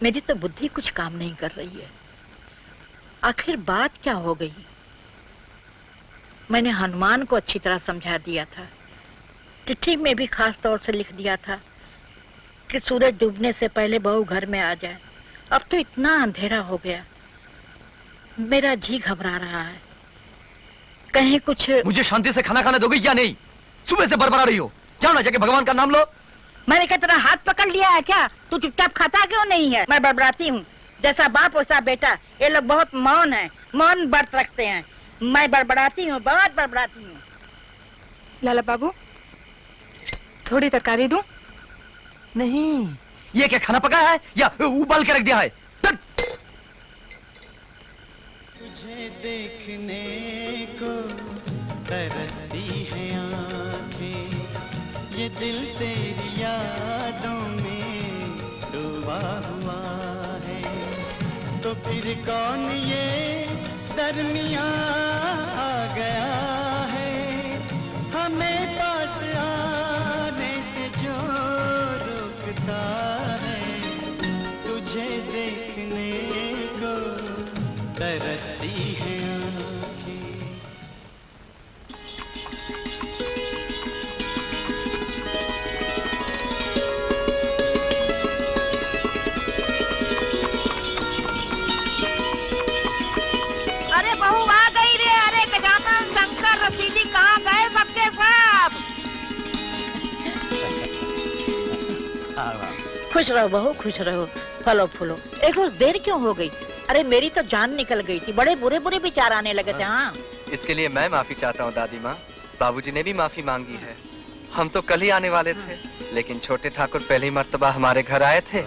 मेरी तो बुद्धि कुछ काम नहीं कर रही है। आखिर बात क्या हो गई? मैंने हनुमान को अच्छी तरह समझा दिया था, चिट्ठी में भी खास तौर से लिख दिया था कि सूरज डूबने से पहले बहू घर में आ जाए। अब तो इतना अंधेरा हो गया, मेरा जी घबरा रहा है। कहीं कुछ... मुझे शांति से खाना खाने दोगी या नहीं? सुबह से बरबरा रही हो। जाओ ना, जाके भगवान का नाम लो। मैंने क्या तेरा हाथ पकड़ लिया है क्या? तू चुपचाप खाता क्यों नहीं है? मैं बड़बड़ाती हूँ, जैसा बाप वैसा बेटा। ये लोग बहुत मौन है, मौन व्रत रखते हैं। मैं बड़बड़ाती हूँ, बहुत बड़बड़ाती हूँ। लाला बाबू, थोड़ी तरकारी दूं? नहीं, ये क्या खाना पका है या उबाल के रख दिया है? तुझे देखने को तरसती है आंखें, ये दिल तेरी यादों में डूबा हुआ है। तो फिर कौन ये दरमियां आ गया है, हमें पास आने से जो रुकता है। तुझे देखने को तरसती है आंखें। अरे बहू आ गई रे। अरे गजानन, शंकर, रसीदी कहाँ गए सबके सब? खुश रहो बहू, खुश रहो, फलो फूलो। एक रोज देर क्यों हो गई? अरे मेरी तो जान निकल गई थी, बड़े बुरे बुरे विचार आने लगे थे। हाँ, इसके लिए मैं माफी चाहता हूँ दादी माँ। बाबूजी ने भी माफी मांगी है। हम तो कल ही आने वाले थे, लेकिन छोटे ठाकुर पहली मर्तबा हमारे घर आए थे।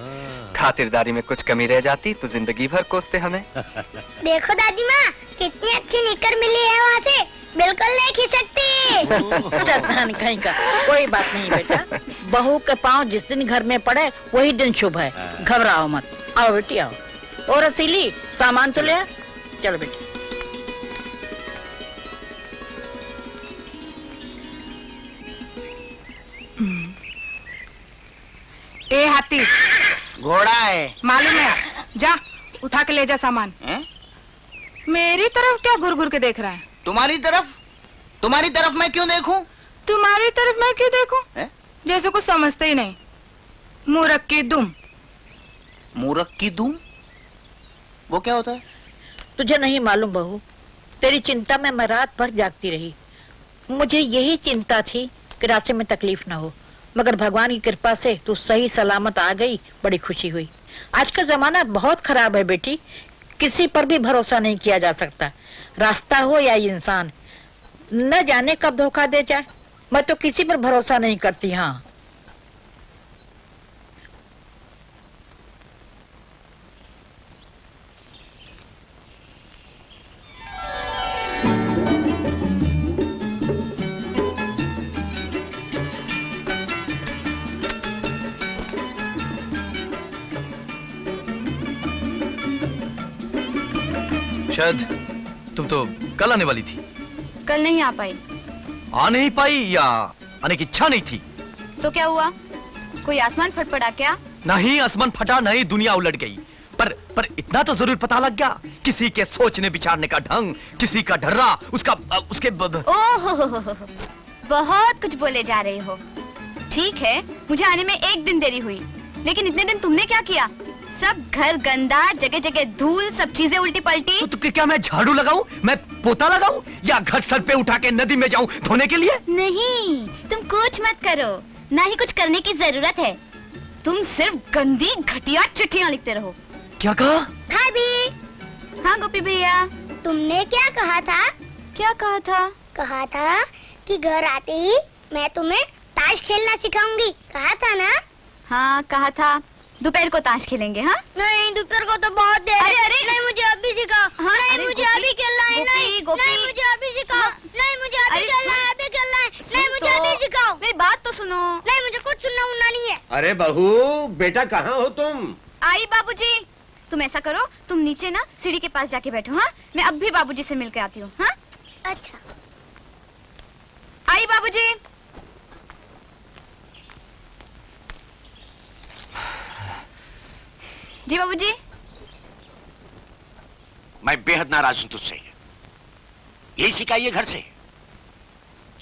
खातिरदारी में कुछ कमी रह जाती तो जिंदगी भर कोसते हमें। देखो दादी माँ, कितनी अच्छी निकर मिली है वहाँ से, बिल्कुल नहीं खिसकती। चट्टान कहीं का। कोई बात नहीं बेटा, बहू के पाँव जिस दिन घर में पड़े वही दिन शुभ है। घबराओ मत। आओ बेटी आओ। और रसीली, सामान तो ले आ। चलो बेटी। ए हाथी, घोड़ा है मालूम है। जा उठा के ले जा सामान। मेरी तरफ क्या घुर घुर के देख रहा है? तुम्हारी तरफ? तुम्हारी तरफ मैं क्यों देखूं? तुम्हारी तरफ मैं क्यों देखूं? जैसे कुछ समझते ही नहीं। मूर्ख की दुम। मूर्ख की दुम? वो क्या होता है? तुझे नहीं मालूम बहू, तेरी चिंता में मैं रात भर जागती रही। मुझे यही चिंता थी कि रास्ते में तकलीफ न हो, मगर भगवान की कृपा से तू सही सलामत आ गई, बड़ी खुशी हुई। आज का जमाना बहुत खराब है बेटी, किसी पर भी भरोसा नहीं किया जा सकता, रास्ता हो या इंसान, न जाने कब धोखा दे जाए। मैं तो किसी पर भरोसा नहीं करती। हाँ, शायद तुम तो कल आने वाली थी। कल नहीं आ पाई। आ नहीं पाई या आने की इच्छा नहीं थी? तो क्या हुआ? कोई आसमान फटफटा क्या? नहीं आसमान फटा, नहीं दुनिया उलट गई। पर इतना तो जरूर पता लग गया, किसी के सोचने विचारने का ढंग, किसी का ढर्रा, उसके ओहो, बहुत कुछ बोले जा रहे हो। ठीक है, मुझे आने में एक दिन देरी हुई, लेकिन इतने दिन तुमने क्या किया? सब घर गंदा, जगह जगह धूल, सब चीजें उल्टी पलटी। तो क्या मैं झाड़ू लगाऊं, मैं पोता लगाऊं, या घर सर पे उठा के नदी में जाऊं धोने के लिए? नहीं, तुम कुछ मत करो, ना ही कुछ करने की जरूरत है। तुम सिर्फ गंदी घटिया चिट्ठियाँ लिखते रहो। क्या कहा? भाभी। हाँ गोपी भैया। तुमने क्या कहा था? क्या कहा था? कहा था कि घर आते ही मैं तुम्हें ताश खेलना सिखाऊंगी, कहा था ना? हाँ कहा था। दोपहर को ताश खेलेंगे। हाँ नहीं, दोपहर को तो बहुत देर। अरे नहीं, मुझे अभी सिखाओ। हाँ, नहीं, मुझे अभी खेलना है। नहीं, मुझे अभी सिखाओ। नहीं, मुझे अभी खेलना है, अभी खेलना है। नहीं, मुझे अभी सिखाओ। मेरी बात तो सुनो। नहीं, मुझे कुछ सुनना उन्ना नहीं है। अरे बहू, बेटा कहाँ हो तुम? आई बाबूजी। तुम ऐसा करो, तुम नीचे ना सीढ़ी के पास जाके बैठो। हाँ, मैं अब भी बाबूजी से मिलकर आती हूँ। हाँ अच्छा। आई बाबूजी। जी बाबूजी। मैं बेहद नाराज हूं तुझसे। यही सिखाइए घर से।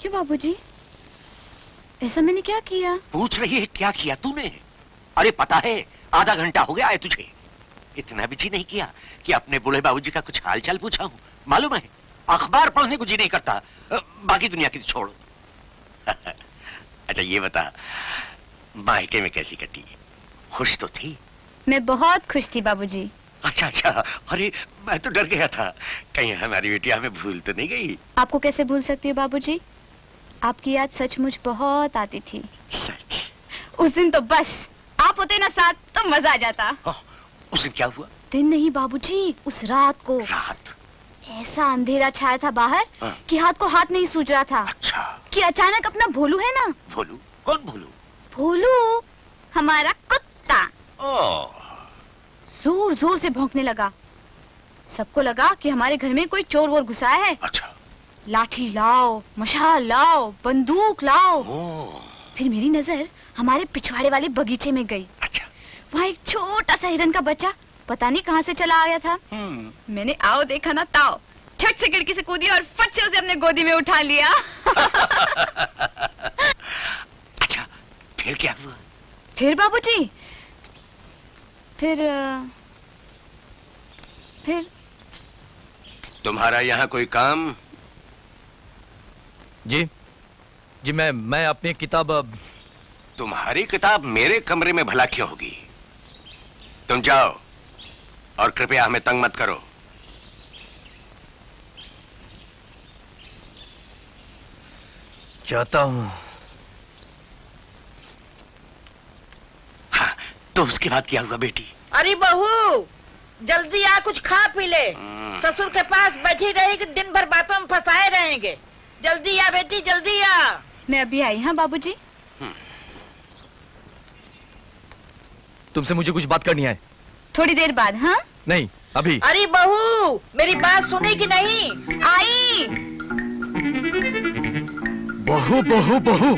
क्यों बाबूजी? ऐसा मैंने क्या किया? पूछ रही है क्या किया तूने? अरे पता है, आधा घंटा हो गया है तुझे। इतना भी जी नहीं किया कि अपने बूढ़े बाबूजी का कुछ हाल चाल पूछा हूं। मालूम है, अखबार पढ़ने को जी नहीं करता, बाकी दुनिया की छोड़। अच्छा ये बता, मायके में कैसी कटी? खुश तो थी? मैं बहुत खुश थी बाबूजी। अच्छा अच्छा, अरे मैं तो डर गया था कहीं हमारी बेटी हमें भूल तो नहीं गई। आपको कैसे भूल सकती हूँ बाबूजी? आपकी याद सचमुच बहुत आती थी। सच? उस दिन तो बस आप होते ना साथ तो मजा आ जाता। उस दिन क्या हुआ? दिन नहीं बाबूजी, उस रात को। रात? ऐसा अंधेरा छाया था बाहर कि हाथ को हाथ नहीं सूझ रहा था। अच्छा। कि अचानक अपना भोलू है ना। भोलू? कौन भोलू? भोलू हमारा कुत्ता ओह। जोर जोर से भौंकने लगा। सबको लगा कि हमारे घर में कोई चोर वोर घुसाया है। अच्छा। लाठी लाओ, मशाल लाओ, बंदूक लाओ। फिर मेरी नजर हमारे पिछवाड़े वाले बगीचे में गई। अच्छा। वहाँ एक छोटा सा हिरन का बच्चा पता नहीं कहाँ से चला आया था। मैंने आओ देखा ना ताओ, झट से खिड़की से कूदी और फट से उसे अपने गोदी में उठा लिया। अच्छा, फिर क्या हुआ? फिर बाबूजी, फिर तुम्हारा यहाँ कोई काम? जी मैं अपनी किताब। तुम्हारी किताब मेरे कमरे में भला क्यों होगी? तुम जाओ और कृपया हमें तंग मत करो। चाहता हूं। हाँ, तो उसके बाद क्या हुआ बेटी? अरे बहू, जल्दी आ, कुछ खा पी ले। ससुर के पास बैठी रहेगी, दिन भर बातों में फंसाए रहेंगे। जल्दी आ बेटी, जल्दी आ। मैं अभी आई। हाँ बाबूजी। तुमसे मुझे कुछ बात करनी है। थोड़ी देर बाद। हाँ नहीं, अभी। अरे बहू, मेरी बात सुनेगी नहीं? आई। बहू बहू बहू,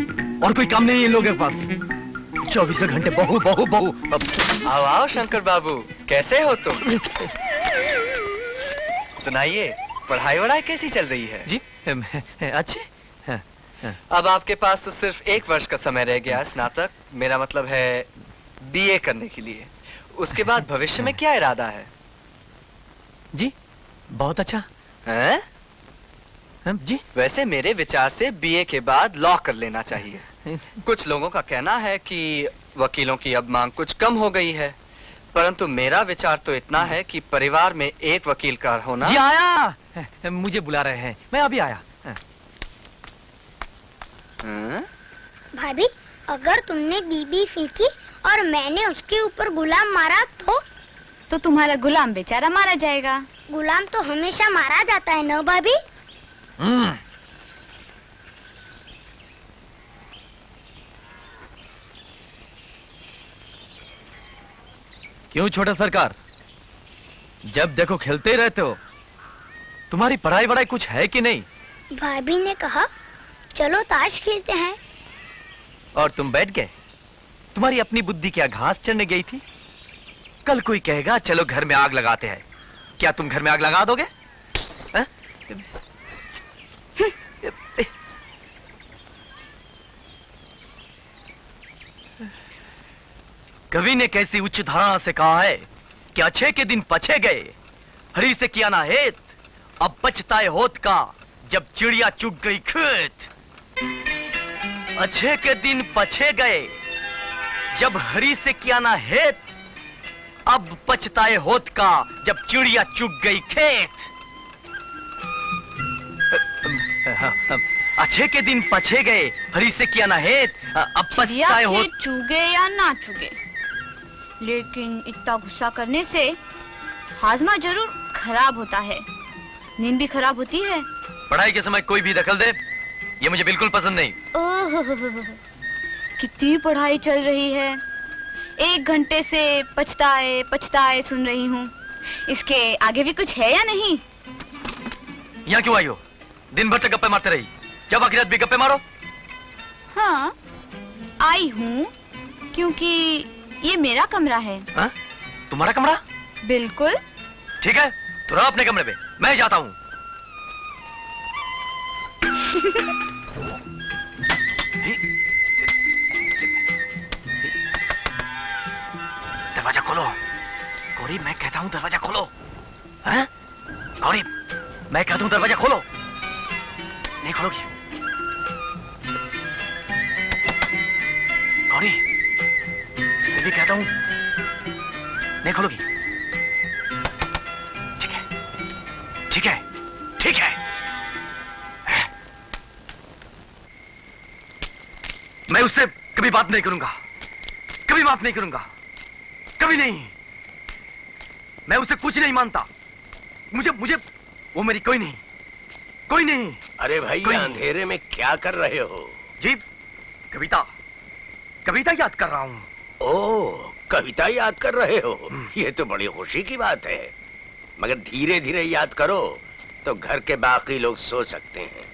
और कोई काम नहीं है इन लोगों के पास। 24 घंटे बहू बहू बहू। आओ आओ शंकर बाबू, कैसे हो तुम? सुनाइए, पढ़ाई वढ़ाई कैसी चल रही है? जी अच्छे। अब आपके पास तो सिर्फ 1 वर्ष का समय रह गया स्नातक, मेरा मतलब है बीए करने के लिए। उसके बाद भविष्य में क्या इरादा है? जी बहुत अच्छा हैं? जी वैसे मेरे विचार से बीए के बाद लॉ कर लेना चाहिए। कुछ लोगों का कहना है कि वकीलों की अब मांग कुछ कम हो गई है, परंतु मेरा विचार तो इतना है कि परिवार में एक वकील का होना। जी आया, मुझे बुला रहे हैं, मैं अभी आया। भाभी, अगर तुमने बीबी फीकी और मैंने उसके ऊपर गुलाम मारा तो तुम्हारा गुलाम बेचारा मारा जाएगा। गुलाम तो हमेशा मारा जाता है ना भाभी? क्यों छोटा सरकार, जब देखो खेलते ही रहते हो? तुम्हारी पढ़ाई वढ़ाई कुछ है कि नहीं? भाभी ने कहा चलो ताश खेलते हैं। और तुम बैठ गए? तुम्हारी अपनी बुद्धि क्या घास चढ़ने गई थी? कल कोई कहेगा चलो घर में आग लगाते हैं, क्या तुम घर में आग लगा दोगे? कवि ने कैसी उच्च धारणा से कहा है कि अच्छे के दिन पछे गए, हरी से किया ना हेत, अब पछताए होत का जब चिड़िया चुग गई खेत। अच्छे के दिन पछे गए जब हरी से किया ना हेत, अब पछताए होत का जब चिड़िया चुग गई खेत। अच्छे के दिन पछे गए, हरी से किया ना हेत, अब पछताए होत। चुगे या ना चुगे, लेकिन इतना गुस्सा करने से हाजमा जरूर खराब होता है, नींद भी खराब होती है। पढ़ाई के समय कोई भी दखल दे, ये मुझे बिल्कुल पसंद नहीं। ओह, कितनी पढ़ाई चल रही है, 1 घंटे से पछताए पछताए सुन रही हूँ। इसके आगे भी कुछ है या नहीं? यहाँ क्यों आई हो? दिन भर तक गप्पे मारते रही, क्या बाकी रात भी गप्पे मारो? हाँ, आई हूँ क्योंकि ये मेरा कमरा है। हा? तुम्हारा कमरा? बिल्कुल। ठीक है, तो रहो अपने कमरे पे, मैं जाता हूँ। दरवाजा खोलो गौरी, मैं कहता हूँ दरवाजा खोलो। हैं? गौरी, मैं कहता हूँ दरवाजा खोलो। नहीं खोलोगी? गौरी, मैं भी कहता हूँ नहीं खोलोगी? ठीक है, ठीक है, ठीक है। मैं उससे कभी बात नहीं करूंगा, कभी माफ नहीं करूंगा, कभी नहीं। मैं उसे कुछ नहीं मानता। मुझे मुझे वो मेरी कोई नहीं, कोई नहीं। अरे भाई, अंधेरे में क्या कर रहे हो? जी, कविता, कविता याद कर रहा हूँ। ओह, कविता याद कर रहे हो? ये तो बड़ी खुशी की बात है, मगर धीरे धीरे याद करो तो घर के बाकी लोग सो सकते हैं।